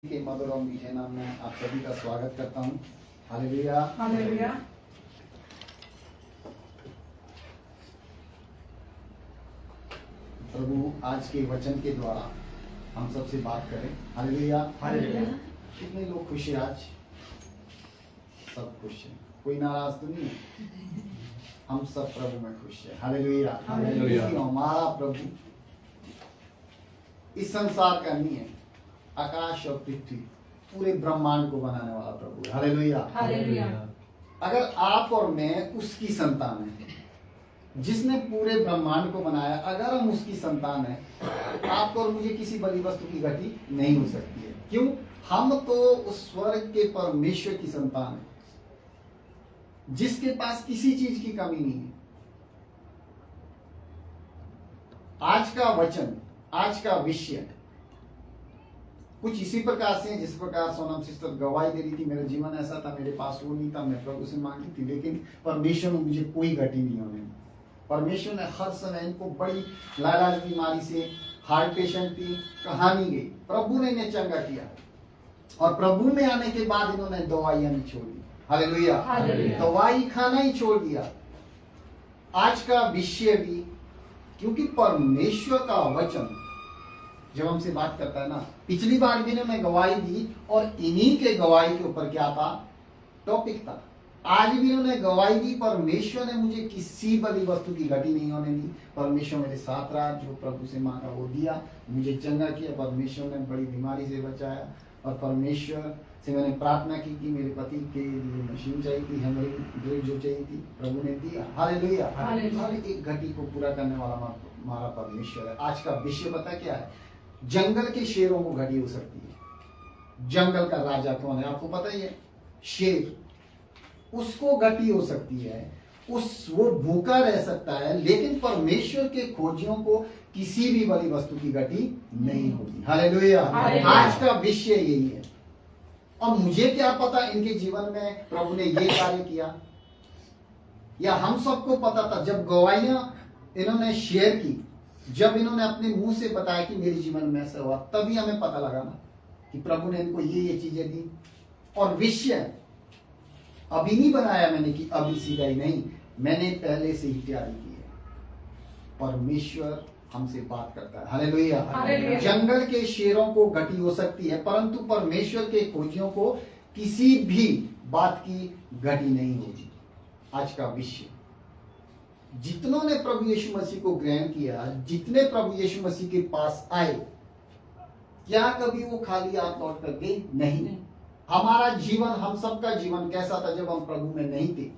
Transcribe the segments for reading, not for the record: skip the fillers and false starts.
के मधुर और मीठे नाम में आप सभी का स्वागत करता हूँ। Hallelujah hallelujah. प्रभु आज के वचन के द्वारा हम सबसे बात करें। Hallelujah hallelujah. कितने लोग खुश हैं आज? सब खुश हैं, कोई नाराज तो नहीं है। हम सब प्रभु में खुश हैं। Hallelujah hallelujah. क्योंकि हमारा प्रभु इस संसार का नहीं है, आकाश और पृथ्वी पूरे ब्रह्मांड को बनाने वाला प्रभु है। हालेलुया। हालेलुया। अगर आप और मैं उसकी संतान है जिसने पूरे ब्रह्मांड को बनाया, अगर हम उसकी संतान है, आपको और मुझे किसी बड़ी वस्तु की गति नहीं हो सकती है। क्यों? हम तो उस स्वर्ग के परमेश्वर की संतान है जिसके पास किसी चीज की कमी नहीं है। आज का वचन, आज का विषय कुछ इसी प्रकार से जिस प्रकार सोनम सिस्टर गवाही दे रही थी, मेरा जीवन ऐसा था, मेरे पास वो नहीं था, मैं प्रभु से मांगी थी, लेकिन परमेश्वर ने मुझे कोई घटी नहीं होने दी। परमेश्वर ने हर समय इनको बड़ी लाइलाज बीमारी से, हार्ट पेशेंट थी, कहानी गई, प्रभु ने इन्हें चंगा किया और प्रभु में आने के बाद इन्होंने दवाइयां नहीं छोड़ी। हालेलुया। दवाई खाना ही छोड़ दिया। आज का विषय भी, क्योंकि परमेश्वर का वचन जब हमसे बात करता है ना, पिछली बार भी इन्होंने गवाही दी और इन्हीं के गवाही के ऊपर क्या था, टॉपिक था। आज भी इन्होंने गवाही दी, परमेश्वर ने मुझे किसी बड़ी वस्तु की घटी नहीं होने दी। परमेश्वर मेरे साथ रहा, जो प्रभु से मांगा वो दिया, मुझे चंगा किया। परमेश्वर ने बड़ी बीमारी से बचाया और परमेश्वर से मैंने प्रार्थना की कि मेरे पति के लिए मशीन चाहिए थी, हेमरेज जो चाहिए थी, प्रभु ने दिया। हालेलुया। हर एक घटी को पूरा करने वाला हमारा परमेश्वर है। आज का विषय पता क्या है? जंगल के शेरों को घटी हो सकती है। जंगल का राजा कौन है आपको पता ही है? शेर, उसको घटी हो सकती है, वो भूखा रह सकता है, लेकिन परमेश्वर के खोजियों को किसी भी बड़ी वस्तु की घटी नहीं होती। हालेलुया। आज का विषय यही है। और मुझे क्या पता इनके जीवन में प्रभु ने ये कार्य किया, या हम सबको पता था जब गवाहियां इन्होंने शेयर की, जब इन्होंने अपने मुंह से बताया कि मेरे जीवन में ऐसा हुआ, तभी हमें पता लगा ना कि प्रभु ने इनको ये चीजें दी। और विषय अभी नहीं बनाया मैंने कि अभी सीधा ही नहीं, मैंने पहले से ही तैयारी की है। परमेश्वर हमसे बात करता है। हालेलुया। जंगल के शेरों को घटी हो सकती है, परंतु परमेश्वर के खोजियों को किसी भी बात की घटी नहीं होगी। आज का विषय, जितनों ने प्रभु यीशु मसीह को ग्रहण किया, जितने प्रभु यीशु मसीह के पास आए, क्या कभी वो खाली हाथ लौट कर गए? नहीं। हमारा जीवन, हम सबका जीवन कैसा था जब हम प्रभु में नहीं थे?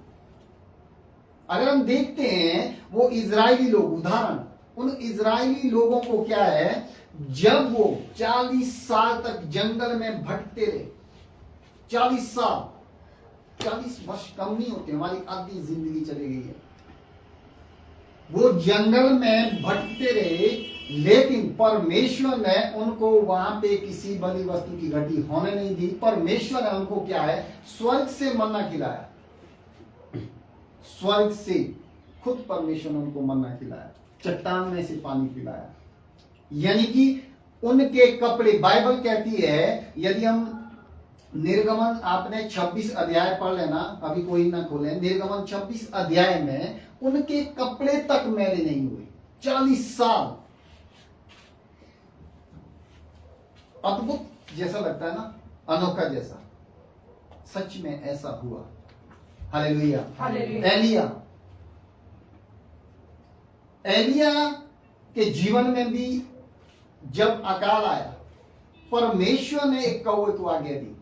अगर हम देखते हैं वो इजरायली लोग, उदाहरण, उन इजरायली लोगों को क्या है, जब वो 40 साल तक जंगल में भटकते रहे, 40 साल, 40 वर्ष कम नहीं होते, हमारी आधी जिंदगी चली गई है। वो जंगल में भटकते रहे, लेकिन परमेश्वर ने उनको वहां पे किसी बड़ी वस्तु की घटी होने नहीं दी। परमेश्वर ने उनको क्या है, स्वर्ग से मन्ना खिलाया। स्वर्ग से खुद परमेश्वर ने उनको मन्ना खिलाया, चट्टान में से पानी पिलाया। यानी कि उनके कपड़े, बाइबल कहती है, यदि हम निर्गमन, आपने 26 अध्याय पढ़ लेना, अभी कोई ना खोले, निर्गमन 26 अध्याय में उनके कपड़े तक मैले नहीं हुए। 40 साल। अद्भुत जैसा लगता है ना, अनोखा जैसा, सच में ऐसा हुआ। हालेलुया। एलिया के जीवन में भी जब अकाल आया, परमेश्वर ने एक कौवे को आज्ञा दी।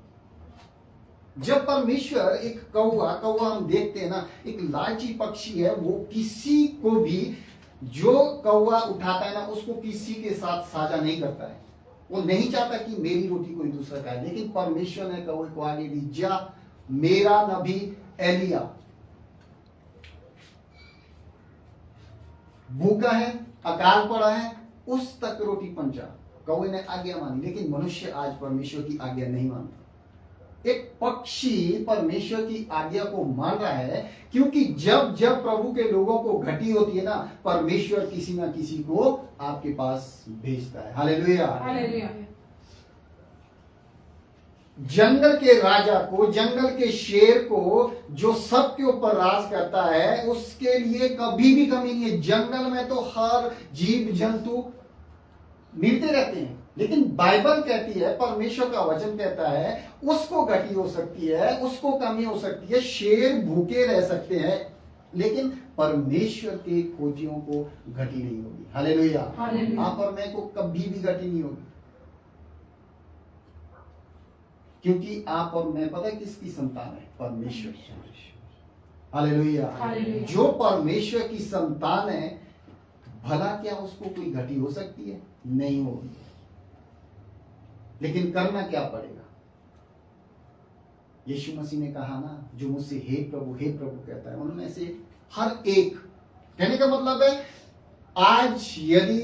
जब परमेश्वर एक कौवा हम देखते हैं ना, एक लालची पक्षी है, वो किसी को भी, जो कौवा उठाता है ना, उसको किसी के साथ साझा नहीं करता है। वो नहीं चाहता कि मेरी रोटी कोई दूसरा खाए, लेकिन परमेश्वर ने कौवे को आगे दी, जा मेरा नबी एलिया भूखा है, अकाल पड़ा है, उस तक रोटी पहुंचा। कौवे ने आज्ञा मानी, लेकिन मनुष्य आज परमेश्वर की आज्ञा नहीं मानता। एक पक्षी परमेश्वर की आज्ञा को मान रहा है, क्योंकि जब जब प्रभु के लोगों को घटी होती है ना, परमेश्वर किसी ना किसी को आपके पास भेजता है। हालेलुया। जंगल के राजा को, जंगल के शेर को, जो सबके ऊपर राज करता है, उसके लिए कभी भी कमी नहीं है। जंगल में तो हर जीव जंतु मिलते रहते हैं, लेकिन बाइबल कहती है, परमेश्वर का वचन कहता है, उसको घटी हो सकती है, उसको कमी हो सकती है, शेर भूखे रह सकते हैं, लेकिन परमेश्वर के खोजियों को घटी नहीं होगी। हालेलुया। आप और मैं को कभी भी घटी नहीं होगी, क्योंकि आप और मैं पता है किसकी संतान है? परमेश्वर। हालेलुया। जो परमेश्वर की संतान है, भला क्या उसको कोई घटी हो सकती है? नहीं होगी। लेकिन करना क्या पड़ेगा? यीशु मसीह ने कहा ना, जो मुझसे हे प्रभु कहता है, उनमें से हर एक, कहने का मतलब है, आज यदि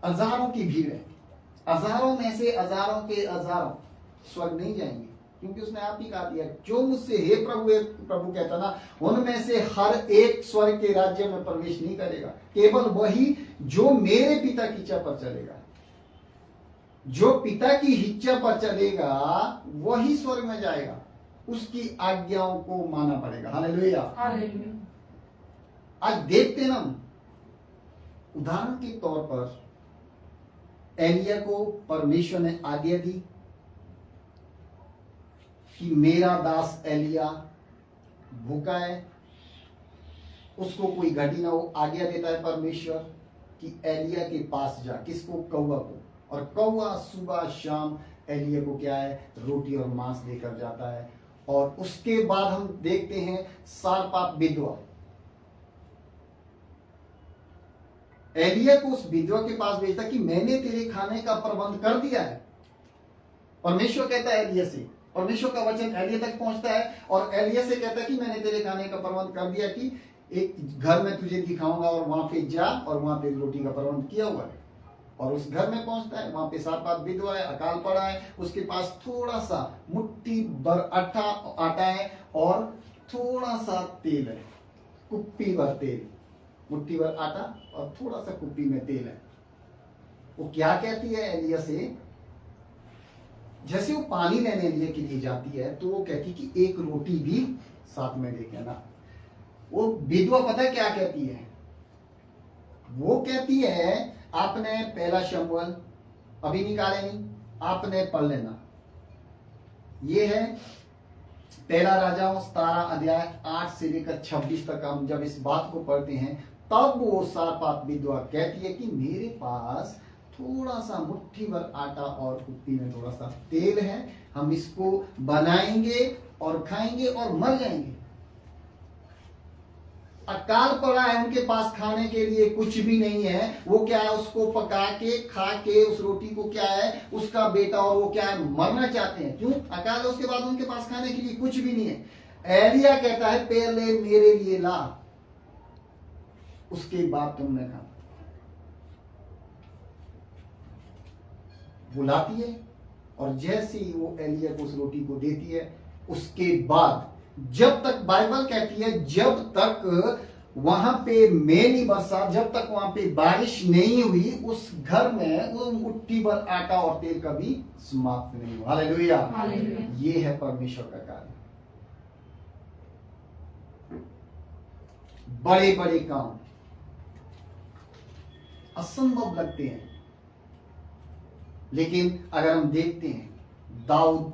हजारों की भीड़ है, हजारों में से हजारों के हजारों स्वर्ग नहीं जाएंगे, क्योंकि उसने आप ही कहा दिया, जो मुझसे हे प्रभु कहता ना, उनमें से हर एक स्वर्ग के राज्य में प्रवेश नहीं करेगा। केवल वही जो मेरे पिता की इच्छा पर चलेगा। जो पिता की इच्छा पर चलेगा वही स्वर्ग में जाएगा, उसकी आज्ञाओं को मानना पड़ेगा। हालेलुया। आज देखते ना, उदाहरण के तौर पर एलिया को परमेश्वर ने आज्ञा दी कि मेरा दास एलिया भूखा है, उसको कोई घटी ना हो। आज्ञा देता है परमेश्वर कि एलिया के पास जा। किसको? कौवा को। और कौवा सुबह शाम एलिया को क्या है? रोटी और मांस लेकर जाता है। और उसके बाद हम देखते हैं सारपात विधवा एलिया को उस विधवा के पास भेजता कि मैंने तेरे खाने का प्रबंध कर दिया है। परमेश्वर कहता है एलिया से, परमेश्वर का वचन एलिया तक पहुंचता है और एलिया से कहता है कि मैंने तेरे खाने का प्रबंध कर दिया, कि एक घर में तुझे दिखाऊंगा और वहां पे जा, और वहां तेरी रोटी का प्रबंध किया हुआ है। और उस घर में पहुंचता है, वहां पे सारपात विधवा है, अकाल पड़ा है, उसके पास थोड़ा सा मुट्ठी भर आटा है और थोड़ा सा तेल है, कुप्पी भर तेल, मुट्ठी भर आटा और थोड़ा सा कुप्पी में तेल है। वो क्या कहती है एलिया से? जैसे वो पानी लेने एलिया के लिए जाती है, तो वो कहती कि एक रोटी भी साथ में लेके आना। वो विधवा पता है क्या कहती है? वो कहती है, आपने पहला शमूएल अभी निकाले नहीं, आपने पढ़ लेना। ये है पहला राजाओं 17 अध्याय 8 से लेकर 26 तक। हम जब इस बात को पढ़ते हैं, तब वो सारपात विधवा कहती है कि मेरे पास थोड़ा सा मुट्ठी भर आटा और कुप्पी में थोड़ा सा तेल है, हम इसको बनाएंगे और खाएंगे और मर जाएंगे। अकाल पड़ा है, उनके पास खाने के लिए कुछ भी नहीं है। वो क्या है? उसको पका के खा के उस रोटी को क्या है, उसका बेटा और वो क्या है, मरना चाहते हैं। क्यों? अकाल है, उसके बाद उनके पास खाने के लिए कुछ भी नहीं है। एलिया कहता है पहले मेरे लिए ला, उसके बाद तुमने खा। बुलाती है और जैसे ही वो एलिया को उस रोटी को देती है, उसके बाद जब तक, बाइबल कहती है जब तक वहां पे मेघ बरसा, जब तक वहां पे बारिश नहीं हुई, उस घर में वो मुट्ठी भर आटा और तेल कभी समाप्त नहीं हुआ। हालेलुया। ये है परमेश्वर का कार्य। बड़े बड़े काम असंभव लगते हैं, लेकिन अगर हम देखते हैं दाऊद,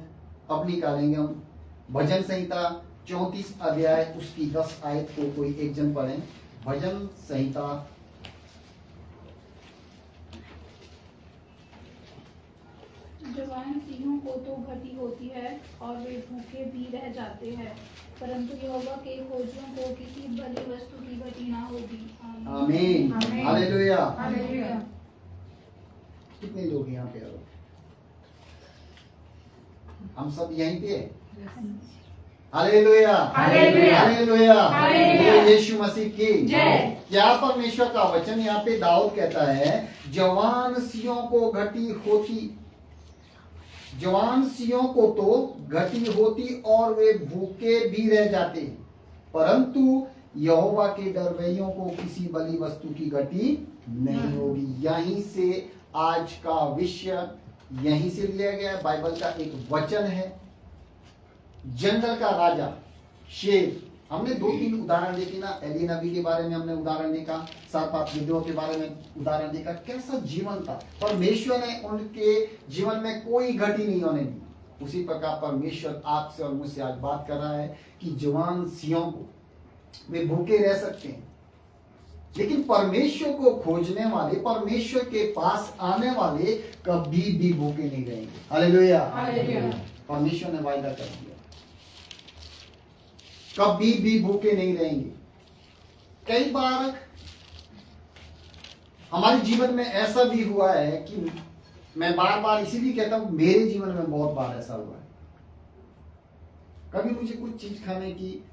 अब निकालेंगे हम भजन संहिता 34 अध्याय उसकी 10 आयत को कोई एक जन पढ़ें। भजन संहिता जवान सिंहों को तो घटी होती है और वे भूखे भी रह जाते हैं, परंतु यहोवा के खोजियों को किसी भली वस्तु की घटी ना होगी। आमीन। हालेलुया। हालेलुया। कितने लोग यहाँ पे आओ? हम सब यहीं पे हैं। हालेलुया। हालेलुया। हालेलुया। हालेलुया। यीशु मसीह की जय। क्या परमेश्वर का वचन यहाँ पे दाऊद कहता है, जवान सियों को घटी होती, जवान सियों को तो घटी होती और वे भूखे भी रह जाते, परंतु यहोवा के डरवैयों को किसी भली वस्तु की घटी नहीं होगी। यहीं से आज का विषय यहीं से लिया गया है, बाइबल का एक वचन है। जंगल का राजा शेर, हमने 2-3 उदाहरण देखे ना, एली नबी के बारे में हमने उदाहरण देखा, 7 विधवाओं के बारे में उदाहरण देखा, कैसा जीवन था। परमेश्वर ने उनके जीवन में कोई घटी नहीं होने दी। उसी प्रकार परमेश्वर आपसे और मुझसे आज बात कर रहा है कि जवान सियों को वे भूखे रह सकते हैं, लेकिन परमेश्वर को खोजने वाले, परमेश्वर के पास आने वाले कभी भी भूखे नहीं रहेंगे। हालेलुया। परमेश्वर ने वायदा कर दिया, कभी भी भूखे नहीं रहेंगे। कई बार हमारे जीवन में ऐसा भी हुआ है कि मैं बार बार इसीलिए कहता हूं, मेरे जीवन में बहुत बार ऐसा हुआ है। कभी मुझे कुछ चीज खाने की,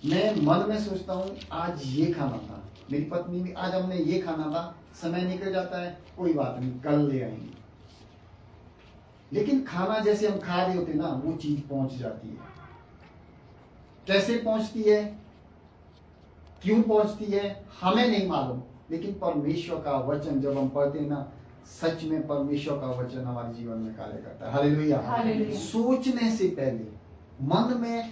मैं मन में सोचता हूं आज ये खाना था, मेरी पत्नी भी आज हमने ये खाना था, समय निकल जाता है, कोई बात नहीं कल ले आएंगे। लेकिन खाना जैसे हम खा रहे होते ना, वो चीज पहुंच जाती है। कैसे पहुंचती है, क्यों पहुंचती है, हमें नहीं मालूम, लेकिन परमेश्वर का वचन जब हम पढ़ते हैं ना, सच में परमेश्वर का वचन हमारे जीवन में कार्य करता है। हालेलुया। सोचने से पहले, मन में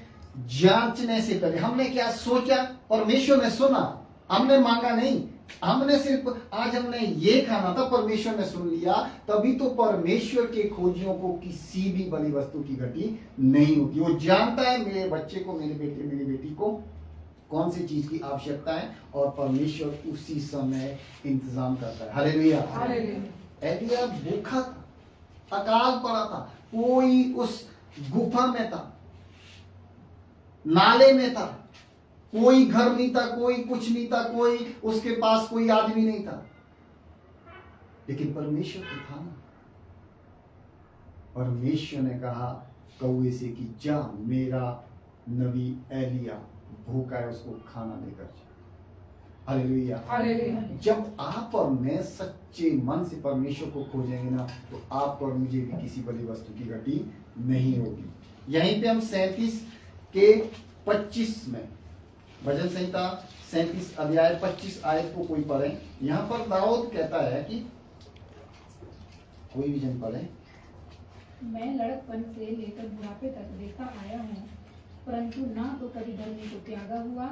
जांचने से पहले, हमने क्या सोचा, परमेश्वर ने सुना, हमने मांगा नहीं, हमने सिर्फ आज हमने ये खाना था, परमेश्वर ने सुन लिया। तभी तो परमेश्वर के खोजियों को किसी भी बड़ी वस्तु की घटी नहीं होती। वो जानता है मेरे बच्चे को, मेरे बेटे मेरी बेटी को कौन सी चीज की आवश्यकता है, और परमेश्वर उसी समय इंतजाम करता है। हालेलुया। एलिया भूखा था, अकाल पड़ा था, कोई उस गुफा में था, नाले में था, कोई घर नहीं था, कोई कुछ नहीं था, कोई उसके पास कोई आदमी नहीं था, लेकिन परमेश्वर तो था ना। परमेश्वर ने कहा कौवे से कि जा, मेरा नबी एलिया भूखा है, उसको खाना लेकर जा। हालेलुया। जब आप और मैं सच्चे मन से परमेश्वर को खोजेंगे ना, तो आप और मुझे भी किसी बड़ी वस्तु की घटी नहीं होगी। यहीं पे हम 37 के 25 में, भजन संहिता 37 अध्याय 25 आयत को कोई पढ़े। यहाँ पर दाऊद कहता है कि, कोई भी जन पढ़े। मैं लड़कपन से लेकर बुढ़ापे तक देखता आया हूँ, परंतु ना तो कभी धर्मी को त्यागा हुआ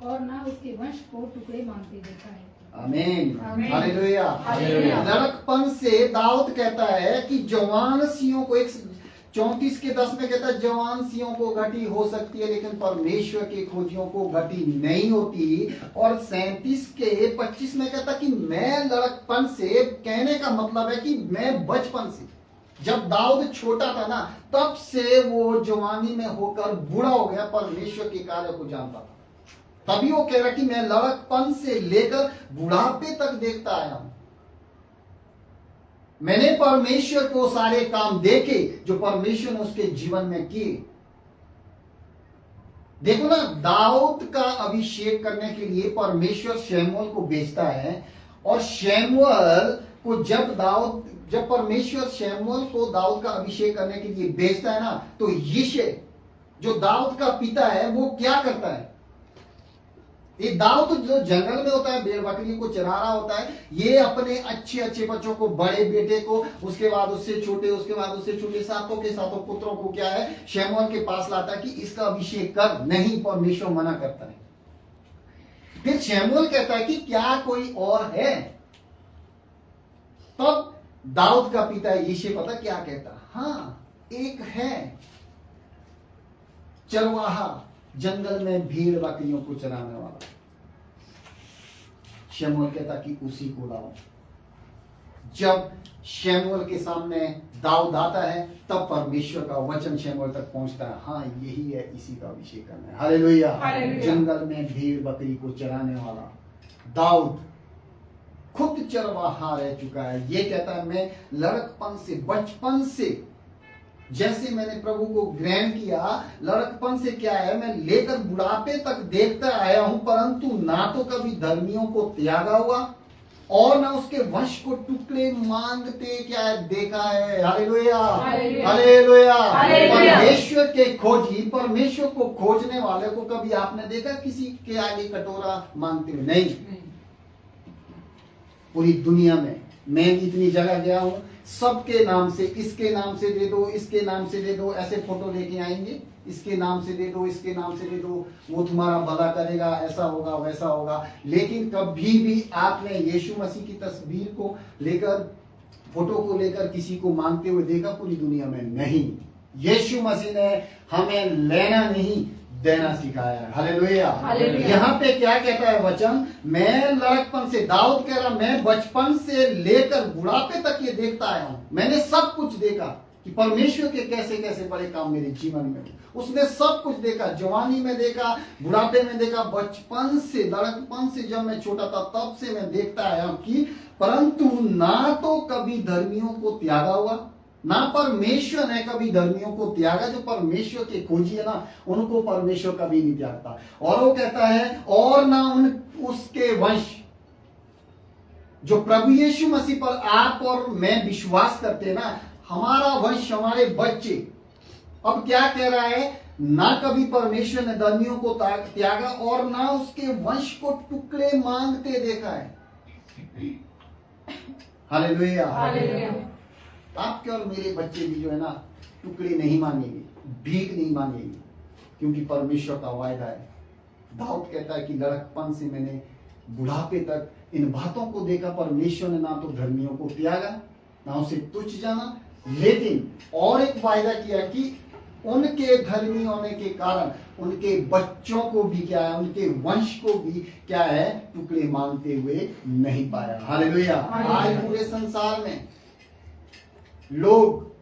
और ना उसके वंश को टुकड़े मांगते देखा है। आमीन। आमीन। हालेलुया। हालेलुया। लड़कपन से दाऊद कहता है कि जवान सियों को, 34 के 10 में कहता है जवान सियों को घटी हो सकती है, लेकिन परमेश्वर के खोजियों को घटी नहीं होती। और 37 के 25 में कहता कि मैं लड़कपन से, कहने का मतलब है कि मैं बचपन से, जब दाऊद छोटा था ना, तब से वो जवानी में होकर बूढ़ा हो गया, परमेश्वर के कार्य को जानता था। तभी वो कह रहा कि मैं लड़कपन से लेकर बुढ़ापे तक देखता आया हूं, मैंने परमेश्वर को सारे काम देखे जो परमेश्वर ने उसके जीवन में किए। देखो ना, दाऊद का अभिषेक करने के लिए परमेश्वर शमूएल को भेजता है, और शमूएल को जब परमेश्वर शमूएल को दाऊद का अभिषेक करने के लिए भेजता है ना, तो यिशै जो दाऊद का पिता है वो क्या करता है, ये दाऊद जो जंगल में होता है, भेड़ बकरी को चरा रहा होता है, ये अपने अच्छे अच्छे बच्चों को, बड़े बेटे को, उसके बाद उससे छोटे, उसके बाद उससे छोटे, सातों के सातों पुत्रों को क्या है, शमूएल के पास लाता है कि इसका अभिषेक कर। नहीं, परमेश्वर मना करता है। फिर शमूएल कहता है कि क्या कोई और है? तब दाऊद का पिता यिशै पता क्या कहता, हाँ एक है, चरवाहा, जंगल में भीड़ बकरियों को चराने वाला। शमूएल कहता कि उसी को लाओ। जब शमूएल के सामने दाऊद आता है, तब परमेश्वर का वचन शमूएल तक पहुंचता है, हाँ यही है, इसी का अभिषेक करना है। हालेलुया। जंगल में भीड़ बकरी को चराने वाला दाऊद खुद चरवाहा रह चुका है। ये कहता है मैं लड़कपन से, बचपन से, जैसे मैंने प्रभु को ग्रहण किया, लड़कपन से क्या है, मैं लेकर बुढ़ापे तक देखता आया हूं, परंतु ना तो कभी धर्मियों को त्यागा हुआ और ना उसके वंश को टुकड़े मांगते क्या है देखा है। हालेलुया। हालेलुया। परमेश्वर के खोजी, परमेश्वर को खोजने वाले को कभी आपने देखा किसी के आगे कटोरा मांगते हुए? नहीं। पूरी दुनिया में मैं भी इतनी जगह गया हूं, सबके नाम से, इसके नाम से दे दो, इसके नाम से दे दो, ऐसे फोटो लेके आएंगे, इसके नाम से दे दो, इसके नाम से दे दो, वो तुम्हारा भला करेगा, ऐसा होगा वैसा होगा। लेकिन कभी भी आपने यीशु मसीह की तस्वीर को लेकर, फोटो को लेकर किसी को मांगते हुए देखा पूरी दुनिया में? नहीं। यीशु मसीह ने हमें लेना नहीं, देना सिखाया है। हालेलुया। हालेलुया। यहाँ पे क्या कहता है वचन? मैं लड़कपन से, दाऊद कह रहा, मैं बचपन से लेकर बुढ़ापे तक ये देखता आया हूं, मैंने सब कुछ देखा कि परमेश्वर के कैसे कैसे बड़े काम मेरे जीवन में। उसने सब कुछ देखा, जवानी में देखा, बुढ़ापे में देखा, बचपन से, लड़कपन से, जब मैं छोटा था तब से मैं देखता आया हूं कि परंतु ना तो कभी धर्मियों को त्यागा हुआ, ना परमेश्वर ने कभी धर्मियों को त्यागा। जो परमेश्वर के खोजी है ना, उनको परमेश्वर कभी नहीं त्यागता। और वो कहता है और ना उसके वंश, जो प्रभु यीशु मसीह पर आप और मैं विश्वास करते हैं ना, हमारा वंश, हमारे बच्चे। अब क्या कह रहा है? ना कभी परमेश्वर ने धर्मियों को त्यागा और ना उसके वंश को टुकड़े मांगते देखा है। हालेलुया। हालेलुया। आपके और मेरे बच्चे भी जो है ना, टुकड़े नहीं मांगेंगे, भीख नहीं मांगेंगे, क्योंकि परमेश्वर का वायदा है। दाऊद कहता है कि लड़कपन से मैंने बुढ़ापे तक इन बातों को देखा, परमेश्वर ने ना तो धर्मियों को त्यागा, ना उसे तुच्छ जाना, लेकिन और एक वायदा किया कि उनके धर्मी होने के कारण उनके बच्चों को भी क्या है, उनके वंश को भी क्या है, टुकड़े मांगते हुए नहीं पाया। हालेलुया। आज पूरे संसार में लोग,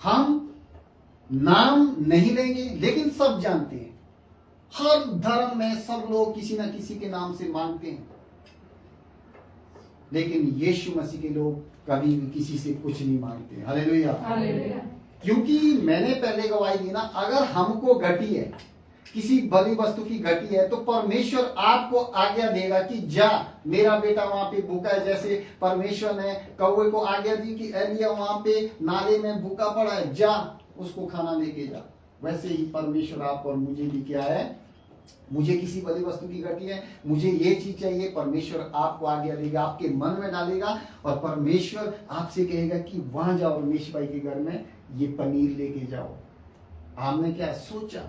हम नाम नहीं लेंगे लेकिन सब जानते हैं, हर धर्म में सब लोग किसी ना किसी के नाम से मांगते हैं, लेकिन यीशु मसीह के लोग कभी भी किसी से कुछ नहीं मांगते। हालेलुया। हालेलुया। क्योंकि मैंने पहले गवाही दी ना, अगर हमको घटी है, किसी भली वस्तु की घटी है, तो परमेश्वर आपको आज्ञा देगा कि जा, मेरा बेटा वहां पे भूखा है। जैसे परमेश्वर ने कौवे को आज्ञा दी कि एलिया वहां पे नाले में भूखा पड़ा है, जा उसको खाना लेके जा, वैसे ही परमेश्वर आप और मुझे भी क्या है, मुझे किसी भली वस्तु की घटी है, मुझे ये चीज चाहिए, परमेश्वर आपको आज्ञा देगा, आपके मन में डालेगा, और परमेश्वर आपसे कहेगा कि वहां जाओ, रमेश भाई के घर में ये पनीर लेके जाओ। हमने क्या सोचा,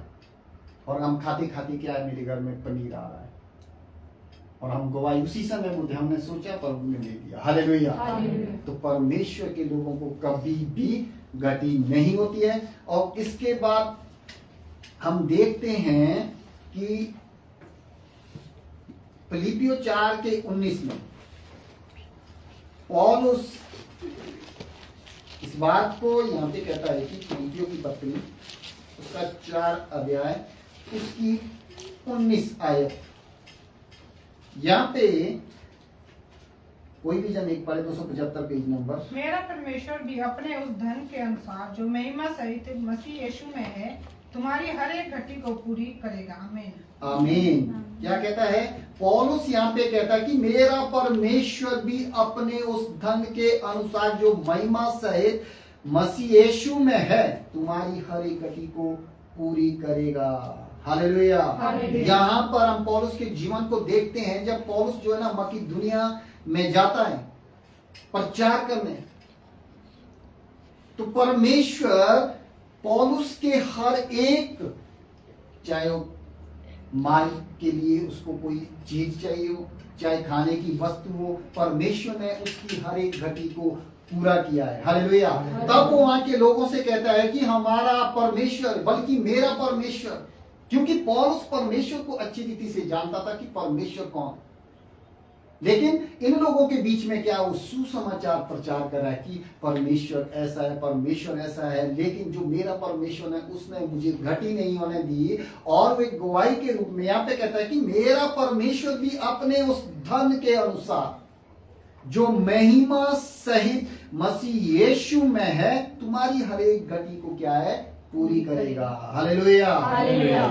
और हम खाते खाते क्या है, मेरे घर में पनीर आ रहा है, और हम गवाही उसी समय बोलते, हमने सोचा पर उन्होंने दे दिया। हालेलुया। तो परमेश्वर के लोगों को कभी भी घटी नहीं होती है। और इसके बाद हम देखते हैं कि फिलिपियो 4:19 में पौलुस इस बात को यहां पे कहता है कि फिलिपियो की पत्री उसका 4 अध्याय उसकी 19 आयत, यहाँ पे कोई भी जन एक पढ़े, 275 पेज नंबर। मेरा परमेश्वर भी अपने उस धन के अनुसार जो महिमा सहित मसीह यीशु में है, तुम्हारी हर एक घटी को पूरी करेगा। आमीन। आमीन। क्या कहता है पौलुस? यहाँ पे कहता है कि मेरा परमेश्वर भी अपने उस धन के अनुसार जो महिमा सहित मसीह यीशु में है, तुम्हारी हर एक घटी को पूरी करेगा। हालेलुया। यहाँ पर हम पौलुस के जीवन को देखते हैं। जब पौलुस जो है ना मकिदुनिया में जाता है प्रचार करने, तो परमेश्वर पौलुस के हर एक, चाहे वो माल के लिए उसको कोई चीज चाहिए हो, चाहे खाने की वस्तु हो, परमेश्वर ने उसकी हर एक घटी को पूरा किया है। हालेलुया। तब वो वहां के लोगों से कहता है कि हमारा परमेश्वर, बल्कि मेरा परमेश्वर, क्योंकि पौलुस परमेश्वर को अच्छी रीति से जानता था कि परमेश्वर कौन। लेकिन इन लोगों के बीच में क्या, वो सुसमाचार प्रचार कर रहा है कि परमेश्वर ऐसा है, परमेश्वर ऐसा है, लेकिन जो मेरा परमेश्वर है उसने मुझे घटी नहीं होने दी। और वे गवाही के रूप में यहाँ पे कहता है कि मेरा परमेश्वर भी अपने उस धन के अनुसार जो महिमा सहित मसीह यीशु में है, तुम्हारी हर एक घटी को क्या है, पूरी करेगा। हालेलुया।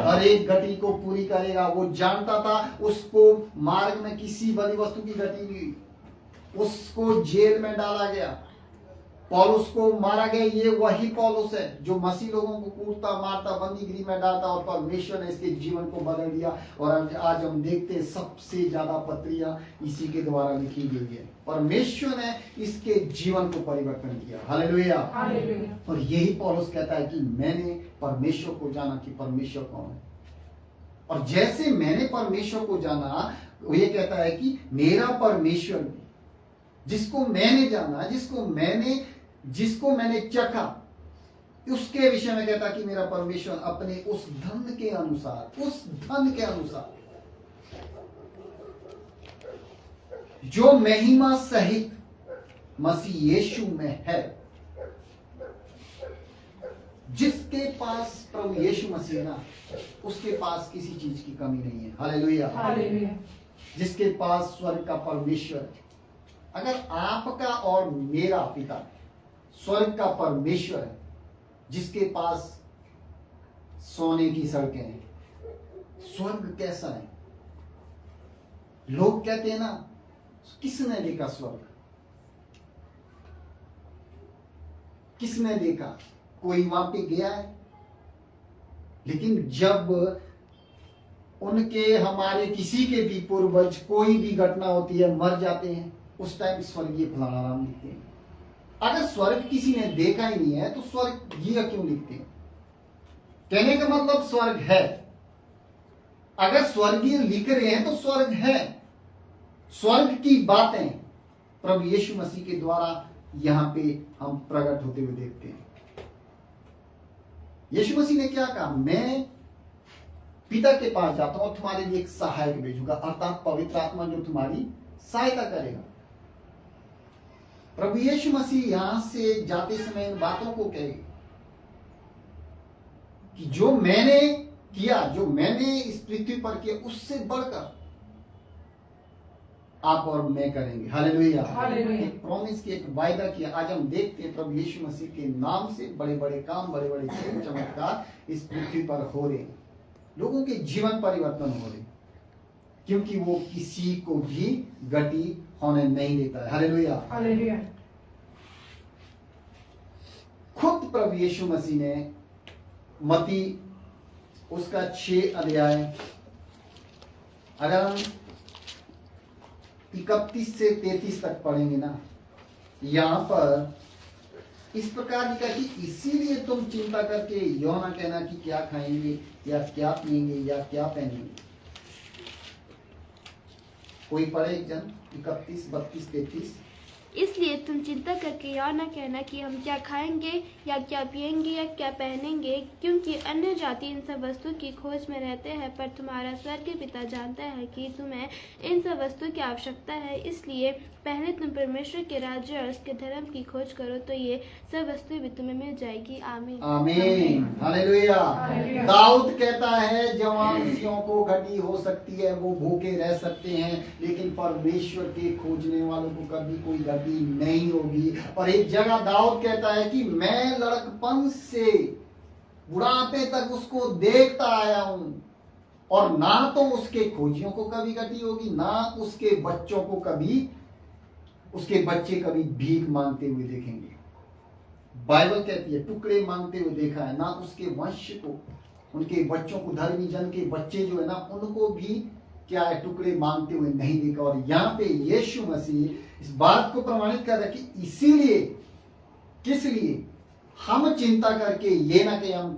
हर एक घटी को पूरी करेगा। वो जानता था, उसको मार्ग में किसी भली वस्तु की घटी हुई, उसको जेल में डाला गया, पौलुस को मारा गया, ये वही पौलुस है जो मसीह लोगों को कूटता मारता बंदीगृह में डालता, और परमेश्वर ने इसके जीवन को बदल दिया। और आज हम देखते हैं सबसे ज्यादा पत्रियां इसी के द्वारा लिखी गई है। परमेश्वर ने इसके जीवन को परिवर्तन किया। हालेलुया। और यही पौलुस कहता है कि मैंने परमेश्वर को जाना कि परमेश्वर कौन है। और जैसे मैंने परमेश्वर को जाना, वो ये कहता है कि मेरा परमेश्वर जिसको मैंने जाना, जिसको मैंने चखा, उसके विषय में कहता कि मेरा परमेश्वर अपने उस धन के अनुसार जो महिमा सहित मसीह यीशु में है, जिसके पास प्रभु यीशु मसीह ना, उसके पास किसी चीज की कमी नहीं है। हालेलुया। जिसके पास स्वर्ग का परमेश्वर, अगर आपका और मेरा पिता स्वर्ग का परमेश्वर है, जिसके पास सोने की सड़कें हैं, स्वर्ग कैसा है? लोग कहते हैं ना, किसने देखा स्वर्ग? किसने देखा? कोई वहां पे गया है? लेकिन जब उनके, हमारे किसी के भी पूर्वज कोई भी घटना होती है, मर जाते हैं, उस टाइम स्वर्गीय फलाराम लिखते हैं। अगर स्वर्ग किसी ने देखा ही नहीं है तो स्वर्गीय क्यों लिखते हैं? कहने का मतलब स्वर्ग है। अगर स्वर्गीय लिख रहे हैं तो स्वर्ग है। स्वर्ग की बातें प्रभु यीशु मसीह के द्वारा यहां पे हम प्रकट होते हुए देखते हैं। यीशु मसीह ने क्या कहा? मैं पिता के पास जाता हूं और तुम्हारे लिए एक सहायक भेजूंगा, अर्थात पवित्र आत्मा, जो तुम्हारी सहायता करेगा। प्रभु यीशु मसीह यहां से जाते समय इन बातों को कहे कि जो मैंने किया, जो मैंने इस पृथ्वी पर किया, उससे बढ़कर आप और मैं करेंगे। हालेलुया। एक प्रॉमिस की, एक वायदा किया। आज हम देखते हैं प्रभु यीशु मसीह के नाम से बड़े बड़े काम, बड़े बड़े चमत्कार इस पृथ्वी पर हो रहे हैं। लोगों के जीवन परिवर्तन हो रहे हैं, क्योंकि वो किसी को भी गति होने नहीं देता है। हालेलुया। खुद प्रभु यीशु मसीह ने मत्ती उसका 6 अध्याय, अगर हम 31 से 33 तक पढ़ेंगे ना, यहां पर इस प्रकार लिखा कि इसीलिए तुम चिंता करके यह ना कहना कि क्या खाएंगे या क्या पिएंगे या क्या पहनेंगे। कोई पढ़े एक जन? 31, 32, 33। इसलिए तुम चिंता करके यह न कहना कि हम क्या खाएंगे या क्या पिएंगे या क्या पहनेंगे, क्योंकि अन्य जाति इन सब वस्तु की खोज में रहते हैं, पर तुम्हारा स्वर्गीय पिता जानता है कि तुम्हें इन सब वस्तु की आवश्यकता है। इसलिए पहले तुम परमेश्वर के राज्य और उसके धर्म की खोज करो, तो ये सब वस्तु भी तुम्हें मिल जाएगी। आमीन। आमीन। हालेलुया। दाऊद कहता है, जवानियों को घटी हो सकती है, वो भूखे रह सकते हैं, लेकिन परमेश्वर के खोजने वालों को कभी कोई घटी नहीं होगी। और एक जगह दाऊद कहता है कि मैं लड़कपन से बुढ़ापे तक उसको देखता आया हूं, और ना तो उसके खोजियों को कभी घटी होगी, ना उसके बच्चों को कभी, उसके बच्चे कभी भीख मांगते हुए देखेंगे। बाइबल कहती है टुकड़े मांगते हुए देखा है, ना उसके वंश को, उनके बच्चों को, धर्मी जन के बच्चे जो है ना, उनको भी क्या है, टुकड़े मांगते हुए नहीं देखा। और यहाँ पे यीशु मसीह इस बात को प्रमाणित कर रहा है कि इसीलिए, किस लिए हम चिंता करके ये ना कि हम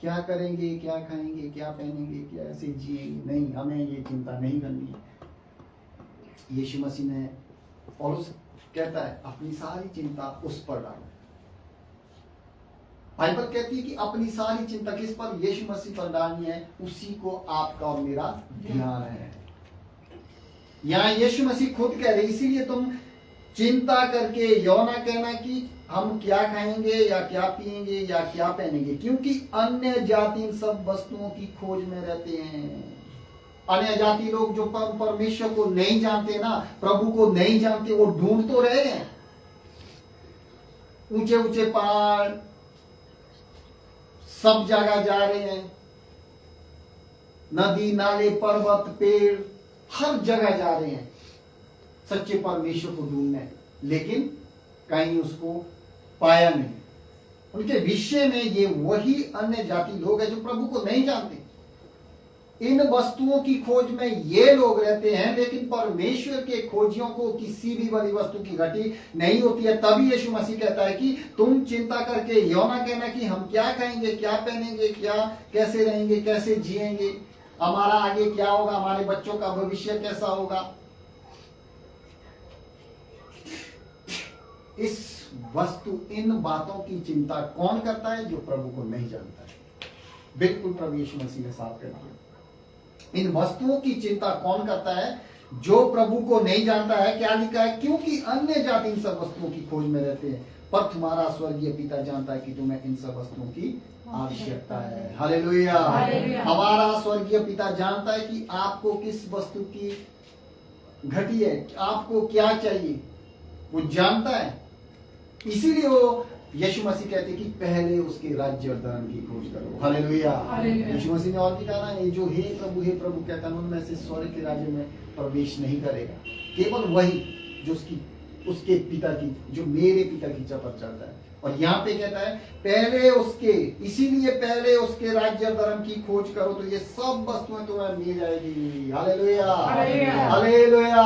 क्या करेंगे, क्या खाएंगे, क्या पहनेंगे, क्या ऐसे जिएंगे। नहीं, हमें ये चिंता नहीं करनी है। यीशु मसीह ने, पौलुस कहता है, अपनी सारी चिंता उस पर डालो। बाइबल कहती है कि अपनी सारी चिंता किस पर? यीशु मसीह पर डालनी है, उसी को आपका और मेरा ध्यान है। यहाँ यीशु मसीह खुद कह रहे, इसीलिए तुम चिंता करके यह ना कहना कि हम क्या खाएंगे या क्या पिएंगे या क्या पहनेंगे, क्योंकि अन्य जाति इन सब वस्तुओं की खोज में रहते हैं। अन्य जाति लोग जो परमेश्वर को नहीं जानते ना, प्रभु को नहीं जानते, वो ढूंढ तो रहे हैं। ऊंचे ऊंचे पहाड़, सब जगह जा रहे हैं, नदी नाले पर्वत पेड़, हर जगह जा रहे हैं सच्चे परमेश्वर को ढूंढने, लेकिन कहीं उसको पाया नहीं। उनके विषय में ये वही अन्य जाति लोग हैं जो प्रभु को नहीं जानते। इन वस्तुओं की खोज में ये लोग रहते हैं, लेकिन परमेश्वर के खोजियों को किसी भी बड़ी वस्तु की घटी नहीं होती है। तभी यीशु मसीह कहता है कि तुम चिंता करके यो ना कहना कि हम क्या खाएंगे, क्या पहनेंगे, क्या कैसे रहेंगे, कैसे जिएंगे, हमारा आगे क्या होगा, हमारे बच्चों का भविष्य कैसा होगा। इस वस्तु इन बातों की चिंता कौन करता है? जो प्रभु को नहीं जानता है। बिल्कुल प्रभु यीशु मसीह ने साफ कर दिया। इन वस्तुओं की चिंता कौन करता है? जो प्रभु को नहीं जानता है। क्या लिखा है? क्योंकि अन्य जाति इन सब वस्तुओं की खोज में रहते हैं, पर तुम्हारा स्वर्गीय पिता जानता है कि तुम्हें इन सब वस्तुओं की आवश्यकता है। हालेलुया। हमारा स्वर्गीय पिता जानता है कि आपको किस वस्तु की घटी है, आपको क्या चाहिए, वो जानता है। इसीलिए वो यीशु मसीह कहते हैं कि पहले उसके राज्य और धर्म की खोज करो। हालेलुया। यीशु मसीह ने और भी कहा है, जो हे प्रभु कहता है उनमें से स्वर्ग के राज्य में प्रवेश नहीं करेगा, केवल वही जो उसके पिता की, जो मेरे पिता की चपत चलता है। और यहाँ पे कहता है पहले उसके, इसीलिए पहले उसके राज्य और धर्म की खोज करो तो ये सब वस्तुएं तुम्हें मिल जाएगी। Hallelujah, hallelujah.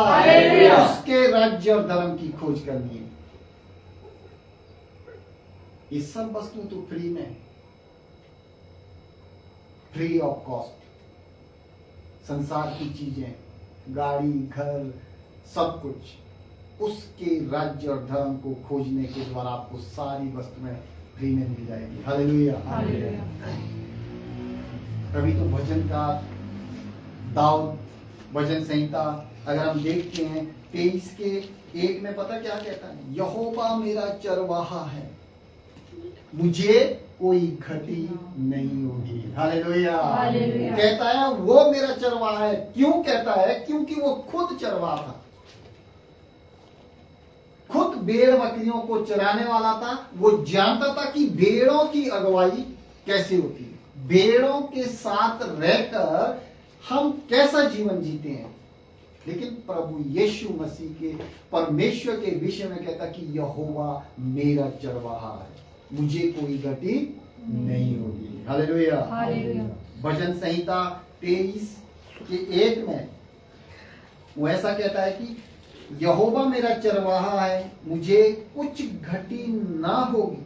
उसके राज्य और धर्म की खोज करनी है। ये सब वस्तु तो फ्री में, फ्री ऑफ कॉस्ट। संसार की चीजें, गाड़ी, घर, सब कुछ उसके राज्य और धर्म को खोजने के द्वारा आपको सारी वस्तुएं फ्री में मिल जाएगी। हालेलुया। तभी तो भजन का दाऊद भजन संहिता अगर हम देखते हैं 23:1 में पता क्या कहता है? यहोवा मेरा चरवाहा है, मुझे कोई घटी नहीं होगी। हालेलुया। कहता है वो मेरा चरवाहा है। क्यों कहता है? क्योंकि वो खुद चरवाहा था, खुद भेड़ बकरियों को चराने वाला था। वो जानता था कि भेड़ों की अगुवाई कैसे होती है, भेड़ों के साथ रहकर हम कैसा जीवन जीते हैं। लेकिन प्रभु यीशु मसीह के परमेश्वर के विषय में कहता कि यहोवा मेरा चरवाहा है, मुझे कोई घटी नहीं होगी। हालेलुया। भजन संहिता 23:1 में वो ऐसा कहता है कि यहोवा मेरा चरवाहा है, मुझे कुछ घटी ना होगी।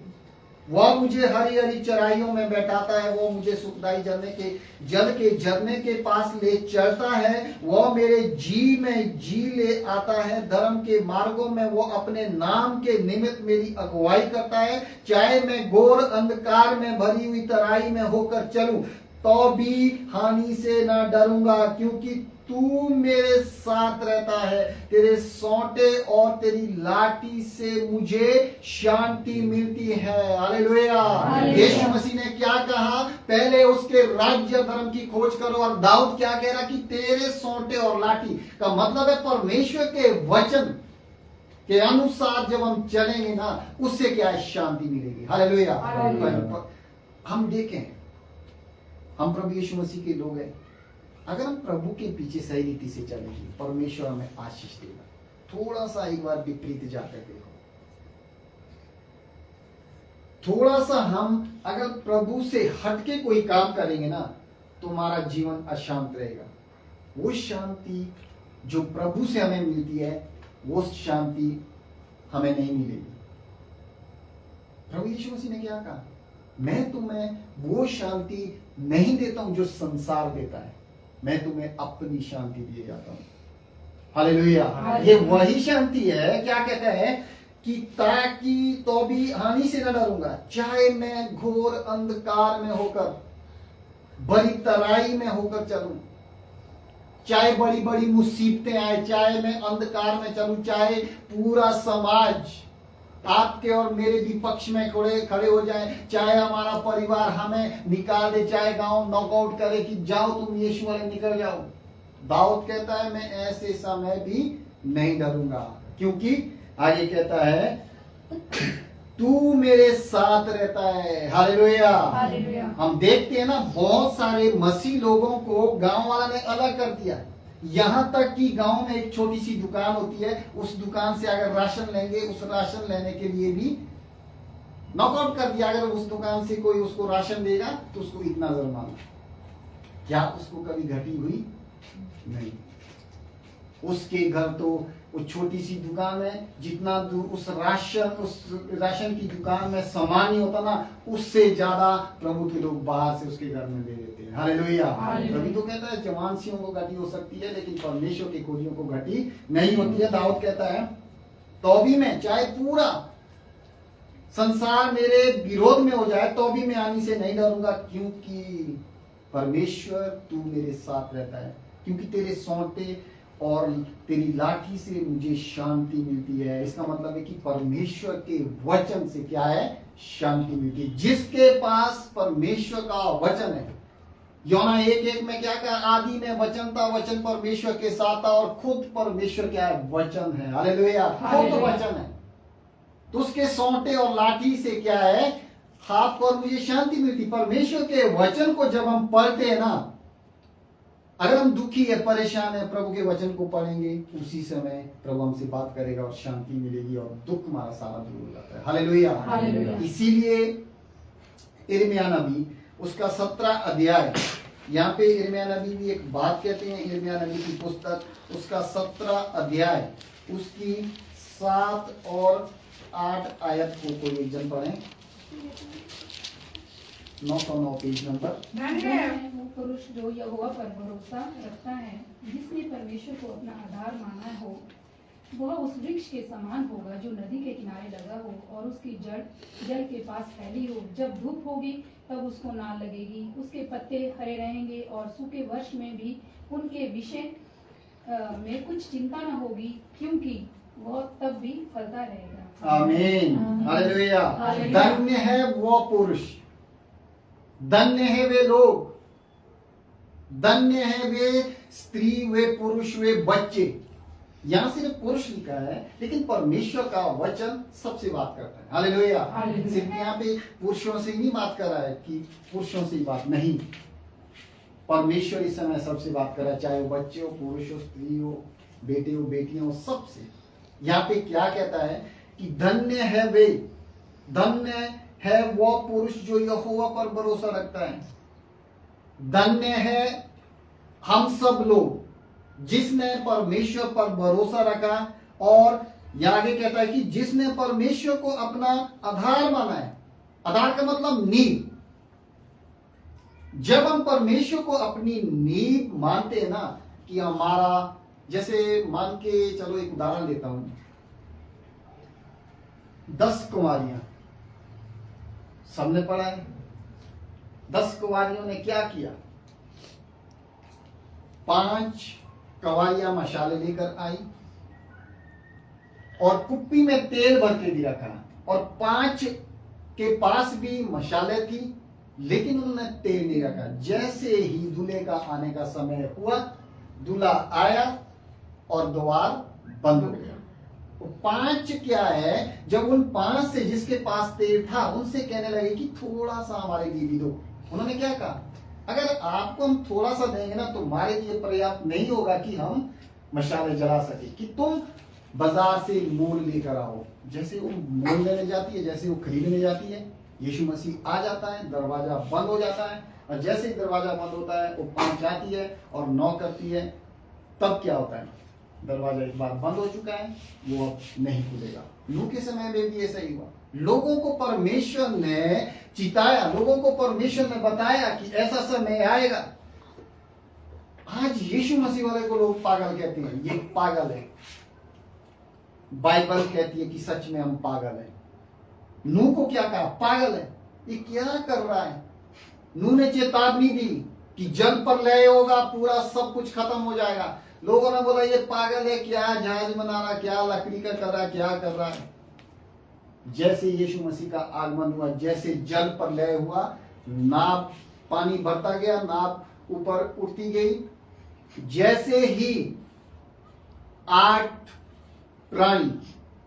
वह मुझे हरी हरी चराइयों में बैठाता है, वो मुझे सुखदाई जल के झरने के पास ले चलता है। वह मेरे जी में जी ले आता है, धर्म के मार्गों में वो अपने नाम के निमित्त मेरी अगुवाई करता है। चाहे मैं घोर अंधकार में भरी हुई तराई में होकर चलूं तो भी हानि से ना डरूंगा, क्योंकि तू मेरे साथ रहता है। तेरे सोंटे और तेरी लाठी से मुझे शांति मिलती है। हालेलुया। यीशु मसीह ने क्या कहा? पहले उसके राज्य धर्म की खोज करो। और दाऊद क्या कह रहा कि तेरे सोंटे और लाठी का मतलब है परमेश्वर के वचन के अनुसार जब हम चलेंगे ना, उससे क्या है? शांति मिलेगी। हालेलुया। हम देखें, हम प्रभु यीशु मसीह के लोग हैं। अगर हम प्रभु के पीछे सही रीति से चलेंगे, परमेश्वर हमें आशीष देगा। थोड़ा सा एक बार विपरीत जाकर देखो, थोड़ा सा हम अगर प्रभु से हटके कोई काम करेंगे ना, तो हमारा जीवन अशांत रहेगा। वो शांति जो प्रभु से हमें मिलती है, वो शांति हमें नहीं मिलेगी। प्रभु यीशु मसीह ने क्या कहा? मैं तुम्हें वो शांति नहीं देता हूं जो संसार देता है, मैं तुम्हें अपनी शांति दिए जाता हूं। हालेलुया। ये वही शांति है। क्या कहता है कि ताकि तो भी हानि से न डरूंगा, चाहे मैं घोर अंधकार में होकर, बड़ी तराई में होकर चलूं, चाहे बड़ी बड़ी मुसीबतें आए, चाहे मैं अंधकार में चलूं, चाहे पूरा समाज आपके और मेरे विपक्ष में खड़े हो जाए, चाहे हमारा परिवार हमें निकाल दे, चाहे गांव नॉकआउट करे कि जाओ तुम यीशु वाले निकल जाओ, दाऊद कहता है मैं ऐसे समय भी नहीं डरूंगा, क्योंकि आगे कहता है तू मेरे साथ रहता है। हालेलुया। हम देखते हैं ना, बहुत सारे मसीह लोगों को गांव वाला ने अलग कर दिया। यहां तक कि गांव में एक छोटी सी दुकान होती है, उस दुकान से अगर राशन लेंगे, उस राशन लेने के लिए भी नॉकआउट कर दिया। अगर उस दुकान से कोई उसको राशन देगा तो उसको इतना जुर्माना। क्या उसको कभी घटी हुई? नहीं। उसके घर तो वो छोटी सी दुकान है, जितना उस राशन की दुकान में सामान ही होता ना, उससे ज्यादा प्रभु के लोग बाहर से उसके घर में दे देते हैं। हालेलुया। तभी तो कहता है जवानसियों को घटी हो सकती है लेकिन परमेश्वर के खोजियों को घटी नहीं होती है। दाऊद कहता है तो भी मैं, चाहे पूरा संसार मेरे विरोध में हो जाए तो भी मैं आनी से नहीं डरूंगा, क्योंकि परमेश्वर तू मेरे साथ रहता है। क्योंकि तेरे सौंटे और तेरी लाठी से मुझे शांति मिलती है। इसका मतलब है कि परमेश्वर के वचन से क्या है? शांति मिलती है। जिसके पास परमेश्वर का वचन है, योना 1:1 में क्या कहा? आदि में वचन था, वचन परमेश्वर के साथ था और खुद परमेश्वर क्या है? वचन है। हालेलुया। खुद वचन है तो उसके सौंटे और लाठी से क्या है? हाथ और मुझे शांति मिलती। परमेश्वर के वचन को जब हम पढ़ते हैं ना, अगर हम दुखी है, परेशान है, प्रभु के वचन को पढ़ेंगे, उसी समय प्रभु हमसे बात करेगा और शांति मिलेगी और दुख हमारा सारा दूर हो जाता है। हालेलुया। इसीलिए यिर्मयाह नबी उसका 17 अध्याय, यहाँ पे यिर्मयाह नबी भी एक बात कहते हैं। यिर्मयाह नबी की पुस्तक उसका 17 अध्याय उसकी 7 और 8 आयत को कोई एक जन पढ़े। 909 पेज नंबर। धन्य है है वो पुरुष जो यहोवा पर भरोसा रखता है, जिसने परमेश्वर को अपना आधार माना हो। वह उस वृक्ष के समान होगा जो नदी के किनारे लगा हो और उसकी जड़ जल के पास फैली हो। जब धूप होगी तब उसको ना लगेगी, उसके पत्ते हरे रहेंगे और सूखे वर्ष में भी उनके विषय में कुछ चिंता न होगी, क्योंकि वह तब भी फलता रहेगा। आमीन। हालेलुया। धन्य है वो पुरुष, धन्य है वे लोग, धन्य है वे स्त्री, वे पुरुष, वे बच्चे। यहां सिर्फ पुरुष लिखा है लेकिन परमेश्वर का वचन सबसे बात करता है। हालेलुया। सिर्फ यहाँ पे पुरुषों से ही नहीं बात कर रहा है कि पुरुषों से ही बात नहीं, परमेश्वर इस समय सबसे बात कर रहा है, चाहे वो बच्चे हो, पुरुष हो, स्त्री हो, बेटे हो, बेटियां हो, सबसे। यहाँ पे क्या कहता है कि धन्य है वे, धन्य है वो पुरुष जो यहोवा पर भरोसा रखता है। धन्य है हम सब लोग जिसने परमेश्वर पर भरोसा रखा। और यहाँ आगे कहता है कि जिसने परमेश्वर को अपना आधार माना है। आधार का मतलब नींव। जब हम परमेश्वर को अपनी नींव मानते हैं ना, कि हमारा, जैसे मान के चलो एक उदाहरण देता हूं, 10 कुंवारियां सबने पढ़ा है। 10 कुंवारियों ने क्या किया? 5 कुंवारियां मशाले लेकर आई और कुप्पी में तेल भर के भी रखा, और 5 के पास भी मशाले थी लेकिन उन्होंने तेल नहीं रखा। जैसे ही दूल्हे का आने का समय हुआ, दूल्हा आया और द्वार बंद हो गया। 5 क्या है, जब उन 5 से जिसके पास तेल था उनसे कहने लगे कि थोड़ा सा हमारे लिए भी दो। उन्होंने क्या कहा? अगर आपको हम थोड़ा सा देंगे ना तो हमारे लिए पर्याप्त नहीं होगा कि हम मशाले जला सके, कि तुम बाजार से मोल लेकर आओ। जैसे वो मोल लेने जाती है, जैसे वो खरीदने जाती है, यीशु मसीह आ जाता है, दरवाजा बंद हो जाता है, और जैसे ही दरवाजा बंद होता है वो 5 जाती है और 9 करती है। तब क्या होता है? दरवाजा एक बार बंद हो चुका है, वो अब नहीं खुलेगा। नूह के समय में भी ऐसा ही हुआ। लोगों को परमेश्वर ने चिताया, लोगों को परमेश्वर ने बताया कि ऐसा समय आएगा। आज यीशु मसीह वाले को लोग पागल कहते हैं, ये पागल है। बाइबल कहती है कि सच में हम पागल हैं। नूह को क्या कहा? पागल है, ये क्या कर रहा है? नूह ने चेतावनी दी कि जल प्रलय होगा, पूरा सब कुछ खत्म हो जाएगा। लोगों ने बोला ये पागल है, क्या जहाज बना रहा, क्या लकड़ी का कर रहा है, क्या कर रहा है। जैसे यीशु मसीह का आगमन हुआ, जैसे जल प्रलय हुआ, नाव पानी भरता गया, नाव ऊपर उठती गई। जैसे ही 8 प्राणी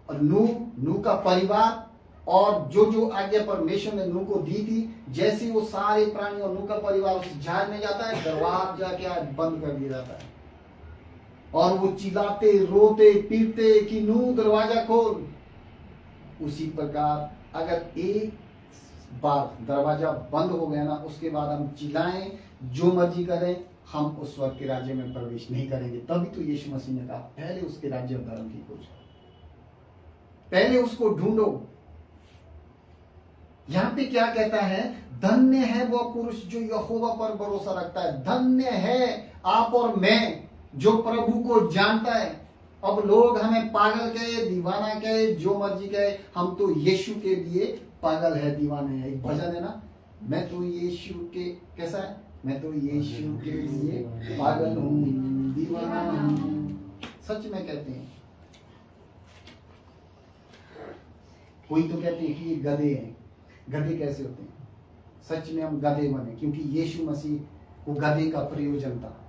और नूह का परिवार और जो जो आज्ञा परमेश्वर ने नूह को दी थी, जैसे वो सारे प्राणी और नूह का परिवार उस जहाज में जाता है, दरवाजा क्या बंद कर दिया जाता है और वो चिल्लाते, रोते, पीटते कि नूह दरवाजा खोल। उसी प्रकार अगर एक बार दरवाजा बंद हो गया ना, उसके बाद हम चिल्लाएं, जो मर्जी करें, हम उस स्वर्ग के राज्य में प्रवेश नहीं करेंगे। तभी तो यीशु मसीह ने कहा पहले उसके राज्य और धर्म की खोज, पहले उसको ढूंढो। यहां पे क्या कहता है? धन्य है वह पुरुष जो यहोवा पर भरोसा रखता है। धन्य है आप और मैं जो प्रभु को जानता है। अब लोग हमें पागल कहे, दीवाना कहे, जो मर्जी कहे, हम तो यीशु के लिए पागल है, दीवाने हैं। एक भजन है ना, मैं तो यीशु के, कैसा है? मैं तो यीशु के लिए पागल हूँ, दीवाना हूँ। सच में कहते हैं। कोई तो कहते हैं कि ये गधे हैं। गधे कैसे होते हैं? सच में हम गधे बने, क्योंकि यीशु मसीह को गधे का प्रयोजन था।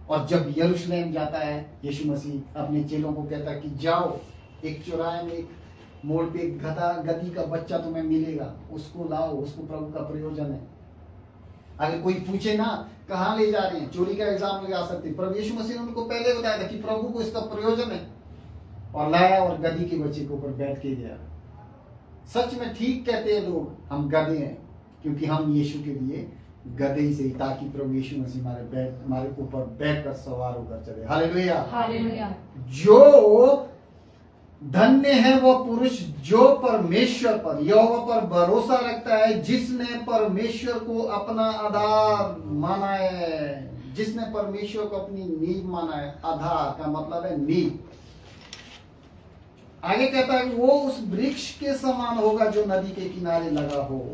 और जब यरूशलेम जाता है, यीशु मसीह अपने चेलों को कहता है कि जाओ, एक चौराहे में, एक मोड़ पे एक गधी का बच्चा तुम्हें मिलेगा, उसको लाओ, उसको प्रभु का प्रयोजन है। अगर कोई पूछे ना कहाँ ले जा रहे हैं, चोरी का इल्जाम लगा सकते, प्रभु यीशु मसीह ने उनको पहले बताया था कि प्रभु को इसका प्रयोजन है, और लाया और गधी के बच्चे के ऊपर बैठ के गया। सच में ठीक कहते हैं लोग, हम गधे हैं, क्योंकि हम यीशु के लिए गधे ही से, ताकि प्रभु यीशु मसीह हमारे ऊपर बैठकर सवार होकर चले। Hallelujah, hallelujah. जो धन्य है वो पुरुष जो परमेश्वर पर, यहोवा पर भरोसा रखता है, जिसने परमेश्वर को अपना आधार माना है। जिसने परमेश्वर को अपनी नींव माना है। आधार का मतलब है नींव। आगे कहता है वो उस वृक्ष के समान होगा जो नदी के किनारे लगा हो।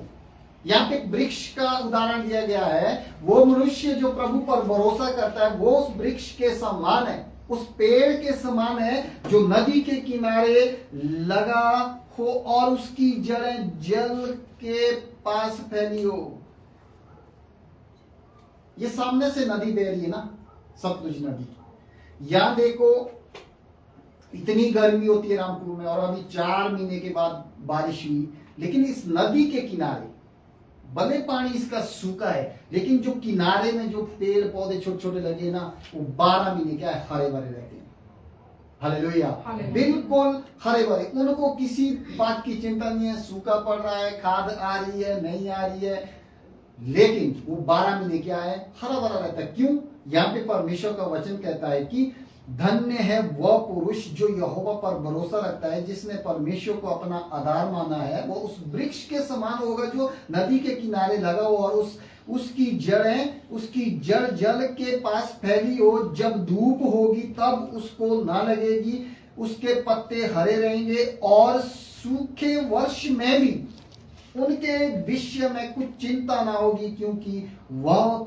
यहाँ पे वृक्ष का उदाहरण दिया गया है। वो मनुष्य जो प्रभु पर भरोसा करता है, वो उस वृक्ष के समान है, उस पेड़ के समान है जो नदी के किनारे लगा हो और उसकी जड़ें जल के पास फैली हो। ये सामने से नदी बह रही है ना, सतलुज नदी। यहां देखो, इतनी गर्मी होती है रामपुर में, और अभी 4 महीने के बाद बारिश हुई, लेकिन इस नदी के किनारे भले पानी इसका सूखा है, लेकिन जो किनारे में जो पेड़ पौधे छोटे छोटे लगे ना, वो 12 महीने क्या है, हरे भरे रहते हैं। हालेलुया, बिल्कुल हरे भरे। उनको किसी बात की चिंता नहीं है, सूखा पड़ रहा है, खाद आ रही है, नहीं आ रही है, लेकिन वो 12 महीने क्या है, हरा भरा रहता है। क्यों? यहाँ पे परमेश्वर का वचन कहता है कि धन्य है वह पुरुष जो यहोवा पर भरोसा रखता है, जिसने परमेश्वर को अपना आधार माना है। वो उस वृक्ष के समान होगा जो नदी के किनारे लगा हो और उसकी जड़ जल के पास फैली हो। जब धूप होगी तब उसको ना लगेगी, उसके पत्ते हरे रहेंगे, और सूखे वर्ष में भी उनके विषय में कुछ चिंता ना होगी, क्योंकि वह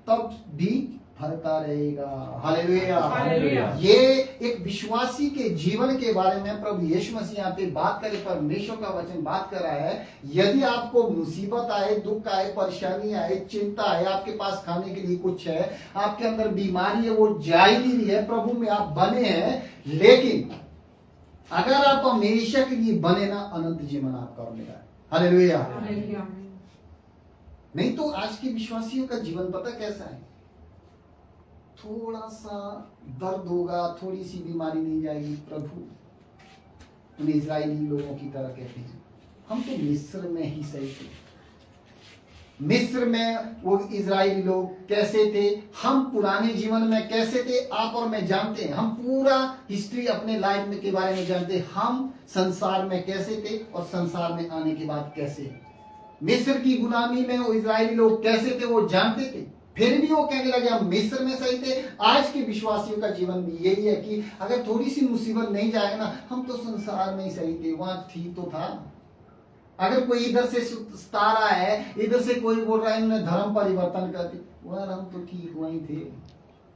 तब भी फलता रहेगा। Hallelujah, hallelujah. ये एक विश्वासी के जीवन के बारे में प्रभु यीशु मसीह यहाँ पे बात करे, परमेश्वर का वचन बात कर रहा है। यदि आपको मुसीबत आए, दुख आए, परेशानी आए, चिंता आए, आपके पास खाने के लिए कुछ है, आपके अंदर बीमारी है, वो जा ही नहीं रही है, प्रभु में आप बने हैं, लेकिन अगर आप हमेशा के लिए बने ना, अनंत जीवन आपका मिला है। हालेलुया। हालेलुया। नहीं तो आज के विश्वासियों का जीवन पता कैसा है? थोड़ा सा दर्द होगा, थोड़ी सी बीमारी नहीं जाएगी, प्रभु उन इजरायली लोगों की तरह कहते हैं, हम तो मिस्र में ही सही थे। मिस्र में वो इजरायली लोग कैसे थे, हम पुराने जीवन में कैसे थे, आप और मैं जानते हैं। हम पूरा हिस्ट्री अपने लाइफ में के बारे में जानते हैं। हम संसार में कैसे थे और संसार में आने के बाद कैसे। मिस्र की गुलामी में वो इजरायली लोग कैसे थे वो जानते थे, फिर भी वो कहने लगे हम मिस्र में सही थे। आज के विश्वासियों का जीवन भी यही है कि अगर थोड़ी सी मुसीबत नहीं जाएगा ना, हम तो संसार में ही सही थे, वहां ठीक तो था। अगर कोई इधर से सता रहा है, इधर से कोई बोल रहा है इन्होंने धर्म परिवर्तन कर दी, वह हम तो ठीक वहीं थे,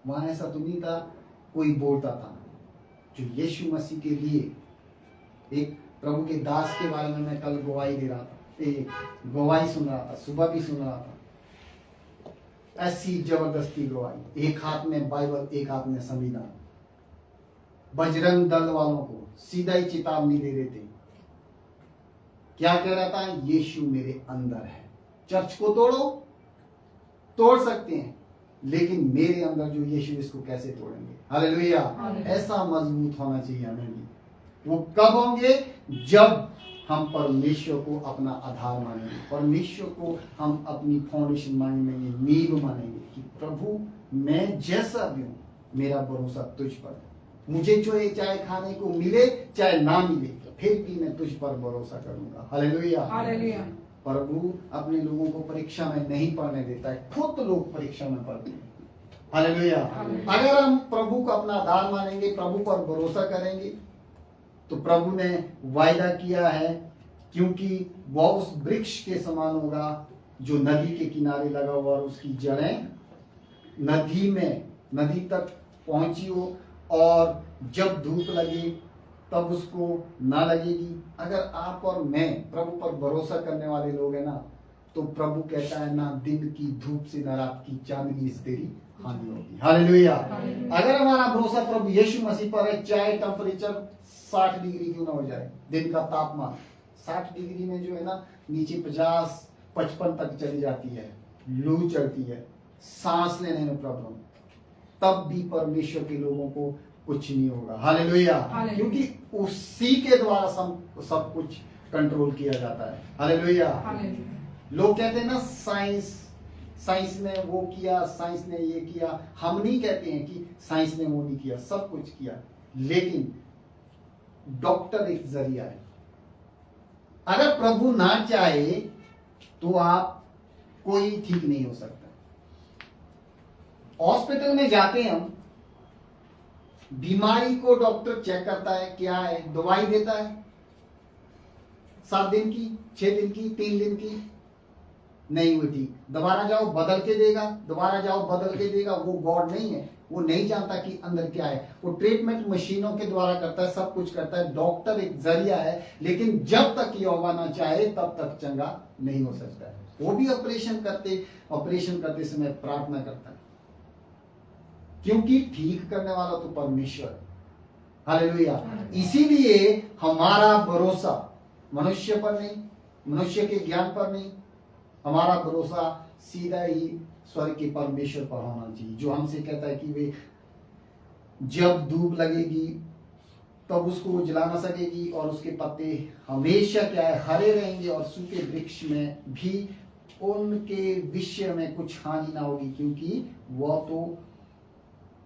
वहां ऐसा तो नहीं था। कोई बोलता था जो यीशु मसीह के लिए, एक प्रभु के दास के बारे में मैं कल गवाही दे रहा था, गवाही सुन रहा था, सुबह भी सुन रहा था। ऐसी जबरदस्ती गवाही, एक हाथ में बाइबल, एक हाथ में संविधान। बजरंग दल वालों को सीधा ही चेतावनी दे देते। क्या कह रहा था? यीशु मेरे अंदर है। चर्च को तोड़ सकते हैं, लेकिन मेरे अंदर जो यीशु, इसको कैसे तोड़ेंगे? हालेलुया। ऐसा मजबूत होना चाहिए हमें भी। वो कब होंगे? जब हम परमेश्वर को अपना आधार मानेंगे, परमेश्वर को हम अपनी फाउंडेशन मानेंगे, नींव मानेंगे कि प्रभु मैं जैसा भी हूं, मेरा भरोसा तुझ पर है। मुझे जो ये चाहे खाने को मिले चाहे ना मिले, फिर भी मैं तुझ पर भरोसा करूंगा। हालेलुया। हालेलुया। प्रभु अपने लोगों को परीक्षा में नहीं पढ़ने देता है, खुद लोग परीक्षा में पढ़ते हैं। हालेलुया। अगर हम प्रभु को अपना आधार मानेंगे, प्रभु पर भरोसा करेंगे, तो प्रभु ने वायदा किया है, क्योंकि वह उस वृक्ष के समान होगा जो नदी के किनारे लगा हुआ और उसकी जड़ें नदी तक पहुंची हो, और जब धूप लगे तब उसको ना लगेगी। अगर आप और मैं प्रभु पर भरोसा करने वाले लोग हैं ना, तो प्रभु कहता है ना दिन की धूप से ना रात की चांदनी से तेरी हानि होगी। हालेलुया। अगर हमारा भरोसा प्रभु यीशु मसीह पर है, चाहे टेम्परेचर 60 डिग्री क्यों ना हो जाए, दिन का तापमान 60 डिग्री में जो है ना नीचे 50-55 तक चली जाती है, लू चलती है, सांस लेने में प्रॉब्लम, तब भी परमेश्वर के लोगों को कुछ नहीं होगा। हालेलुया। क्योंकि उसी के द्वारा सब कुछ कंट्रोल किया जाता है। हालेलुया। लोग कहते हैं ना साइंस ने वो किया, साइंस ने ये किया। हम नहीं कहते हैं कि साइंस ने वो नहीं किया, सब कुछ किया, लेकिन डॉक्टर एक जरिया है। अगर प्रभु ना चाहे तो आप कोई ठीक नहीं हो सकता। हॉस्पिटल में जाते हैं हम, बीमारी को डॉक्टर चेक करता है, क्या है, दवाई देता है, 7 दिन की, 6 दिन की, 3 दिन की, नहीं हुई ठीक, दोबारा जाओ बदल के देगा, दोबारा जाओ बदल के देगा। वो गॉड नहीं है, वो नहीं जानता कि अंदर क्या है। वो ट्रीटमेंट मशीनों के द्वारा करता है, सब कुछ करता है। डॉक्टर एक जरिया है, लेकिन जब तक यहोवा ना चाहे तब तक चंगा नहीं हो सकता है। वो भी ऑपरेशन करते समय प्रार्थना करता है, क्योंकि ठीक करने वाला तो परमेश्वर है। हालेलुया। इसीलिए हमारा भरोसा मनुष्य पर नहीं, मनुष्य के ज्ञान पर नहीं, हमारा भरोसा सीधा ही स्वर्ग के परमेश्वर पर होना चाहिए, जो हमसे कहता है कि वे जब धूप लगेगी तब उसको वो जला ना सकेगी, और उसके पत्ते हमेशा क्या है, हरे रहेंगे, और सूखे वृक्ष में भी उनके विषय में कुछ हानि ना होगी, क्योंकि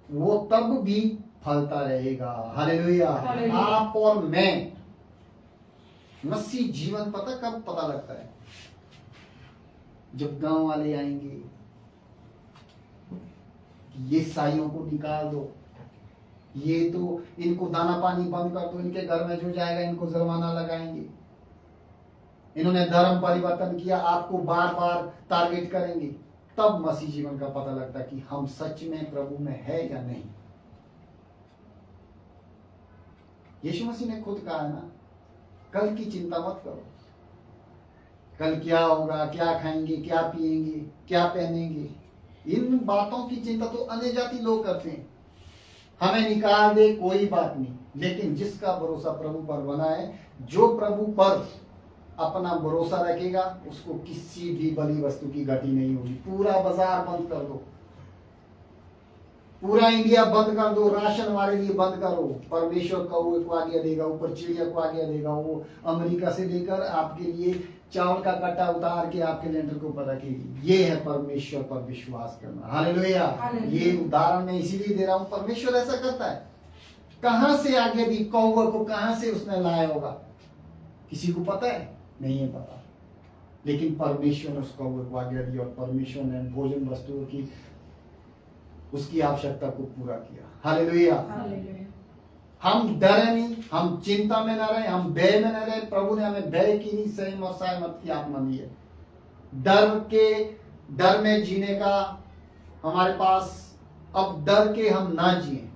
वो तब भी फलता रहेगा। हालेलुया। आप और मैं मसीह जीवन कब पता लगता है? जब गांव वाले आएंगे, ये साइयों को निकाल दो, ये तो इनको दाना पानी बंद कर दो, इनके घर में जो जाएगा इनको जुर्माना लगाएंगे, इन्होंने धर्म परिवर्तन किया, आपको बार बार टारगेट करेंगे। तब मसीह जीवन का पता लगता है कि हम सच में प्रभु में है या नहीं। यीशु मसीह ने खुद कहा है ना, कल की चिंता मत करो, कल क्या होगा, क्या खाएंगे, क्या पिएंगे, क्या पहनेंगे। इन बातों की चिंता तो अन्य जाति लोग करते हैं। हमें निकाल दे कोई बात नहीं, लेकिन जिसका भरोसा प्रभु पर बना है, जो प्रभु पर अपना भरोसा रखेगा, उसको किसी भी बली वस्तु की गति नहीं होगी। पूरा बाजार बंद कर दो, पूरा इंडिया बंद कर दो, राशन वाले लिए बंद करो, परमेश्वर को आज्ञा देगा, ऊपर चिड़िया को आज्ञा देगा, वो अमेरिका से लेकर आपके लिए चावल का कट्टा उतार के आपके लेंटर को ऊपर रखेगी। ये है परमेश्वर पर विश्वास करना। हालेलुया। ये उदाहरण मैं इसीलिए दे रहा हूं, परमेश्वर ऐसा करता है। कहां से आगे दी कौवा को, कहां से उसने लाया होगा, किसी को पता है? नहीं है पता, लेकिन परमेश्वर ने उस कौवे को आज्ञा दी, और परमेश्वर ने भोजन वस्तुओं की उसकी आवश्यकता को पूरा किया। हालेलुया। हम डरे नहीं, हम चिंता में न रहे, हम भय में न रहे। प्रभु ने हमें भय की नहीं, संयम और सहमत की आत्मा दी है। डर में जीने का हमारे पास, अब डर के हम ना जिए।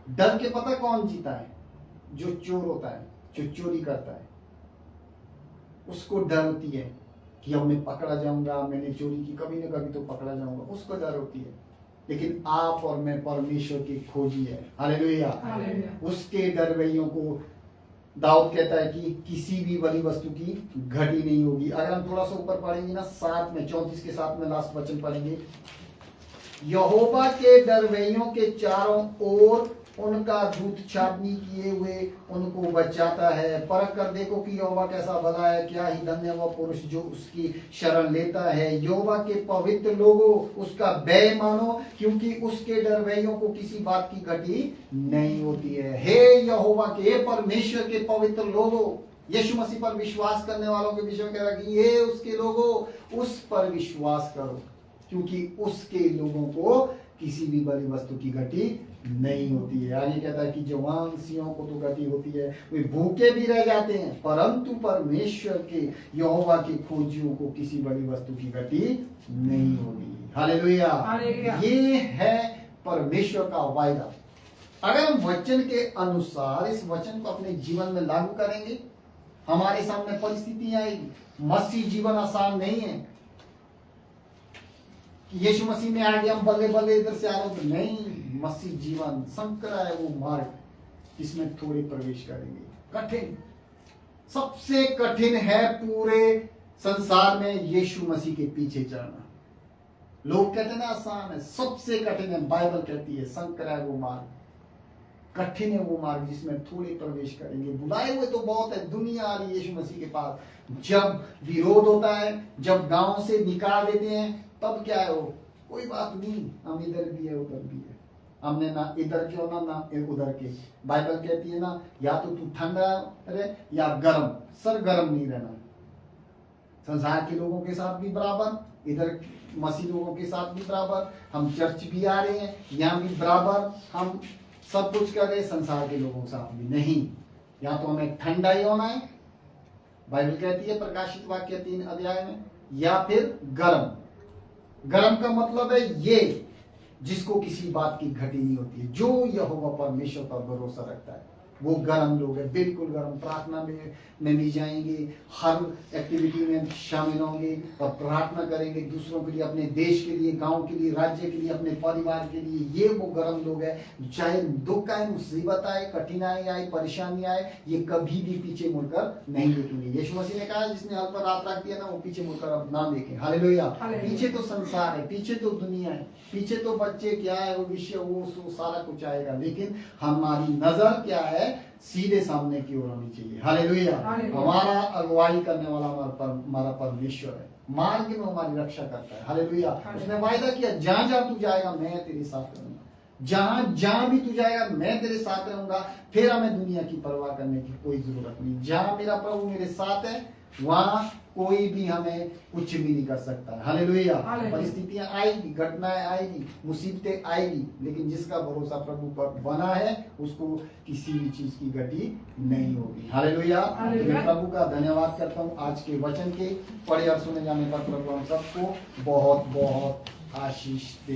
डर के पता कौन जीता है? जो चोर होता है, जो चोरी करता है, उसको डर होती है कि अब मैं पकड़ा जाऊंगा, मैंने चोरी की, कभी ना कभी तो पकड़ा जाऊंगा, उसको डर होती है। लेकिन आप और मैं परमेश्वर की खोजी है। हालेलुया। उसके डरवैयों को दाऊद कहता है कि किसी भी बली वस्तु की घटी नहीं होगी। अगर हम थोड़ा सा ऊपर पढ़ेंगे ना, 34 के 7 में लास्ट वचन पढ़ेंगे, यहोवा के डरवैयों के चारों ओर उनका दूत छावनी किए हुए उनको बचाता है। परख कर देखो कि यहोवा कैसा भला है, क्या ही धन्य वह पुरुष जो उसकी शरण लेता है। यहोवा के पवित्र लोगों उसका भय मानो, क्योंकि उसके डरवैयों को किसी बात की घटी नहीं होती है। हे यहोवा के, हे परमेश्वर के पवित्र लोगों, यीशु मसीह पर विश्वास करने वालों के विषय में कह रहा है कि ये उसके लोगों उस पर विश्वास करो, क्योंकि उसके लोगों को किसी भी बड़ी वस्तु की घटी नहीं होती है। आगे कहता है कि जवान सिंहों को तो घटी होती है, वे भूखे भी रह जाते हैं, परंतु परमेश्वर के यहोवा के खोजियों को किसी बड़ी वस्तु की घटी नहीं होगी। हालेलुया। हालेलुया। ये है परमेश्वर का वायदा। अगर हम वचन के अनुसार इस वचन को अपने जीवन में लागू करेंगे, हमारे सामने परिस्थितियां आएगी। मसीह जीवन आसान नहीं है कि यीशु मसीह में आ गया हम बल्ले बल्ले इधर से आ रहे हो, नहीं। मसीह जीवन संकरा है वो मार्ग जिसमें थोड़े प्रवेश करेंगे। कठिन, सबसे कठिन है पूरे संसार में यीशु मसीह के पीछे चलना। लोग कहते हैं ना आसान है, सबसे कठिन है। बाइबल कहती है संकरा है वो मार्ग, कठिन है वो मार्ग जिसमें थोड़े प्रवेश करेंगे। बुलाए हुए तो बहुत है, दुनिया आ रही है यीशु मसीह के पास। जब विरोध होता है, जब गांव से निकाल देते हैं, तब क्या है वो, कोई बात नहीं, हम इधर भी है उधर भी है, हमने ना इधर के होना ना उधर के। बाइबल कहती है ना, या तो तू ठंडा रहे या गर्म, सर गर्म नहीं रहना। संसार के लोगों के साथ भी बराबर, इधर मसीह लोगों के साथ भी बराबर। हम चर्च भी आ रहे हैं, यहाँ भी बराबर हम सब कुछ कर रहे, संसार के लोगों के साथ भी नहीं। या तो हमें ठंडा ही होना है, बाइबल कहती है प्रकाशित वाक्य 3 अध्याय में, या फिर गर्म। गर्म का मतलब है ये जिसको किसी बात की घटी नहीं होती है, जो यहोवा परमेश्वर पर भरोसा रखता है, वो गर्म लोग है। बिल्कुल गर्म, प्रार्थना में भी जाएंगे, हर एक्टिविटी में शामिल होंगे और प्रार्थना करेंगे दूसरों के लिए, अपने देश के लिए, गांव के लिए, राज्य के लिए, अपने परिवार के लिए। ये वो गर्म लोग है। चाहे दुख आए, मुसीबत आए, कठिनाई आए, परेशानी आए, ये कभी भी पीछे मुड़कर नहीं देखेंगे। यीशु मसीह ने कहा जिसने हल पर हाथ रख दिया ना, वो पीछे मुड़कर अब ना देखे। हालेलुया। पीछे तो संसार है, पीछे तो दुनिया है, पीछे तो बच्चे क्या है, वो विषय वो सारा कुछ आएगा, लेकिन हमारी नजर क्या है, सीधे सामने की ओर होनी चाहिए। हालेलुया। हमारा अगुवाई करने वाला हमारा परमेश्वर है, मार्ग में हमारी रक्षा करता है। हालेलुया। उसने वायदा किया, जहां जहां तू जाएगा मैं तेरे साथ रहूंगा, जहां जहां भी तू जाएगा मैं तेरे साथ रहूंगा। फिर हमें दुनिया की परवाह करने की कोई जरूरत नहीं। जहां मेरा प्रभु मेरे साथ है, वहां कोई भी हमें कुछ भी नहीं कर सकता। हालेलुया। परिस्थितियां आएगी, घटनाएं आएगी, मुसीबतें आएगी, लेकिन जिसका भरोसा प्रभु पर बना है उसको किसी भी चीज की घटी नहीं होगी। हालेलुया। मैं प्रभु का धन्यवाद करता हूँ आज के वचन के पढ़े और सुने जाने पर। प्रभु हम सबको बहुत बहुत आशीष दे।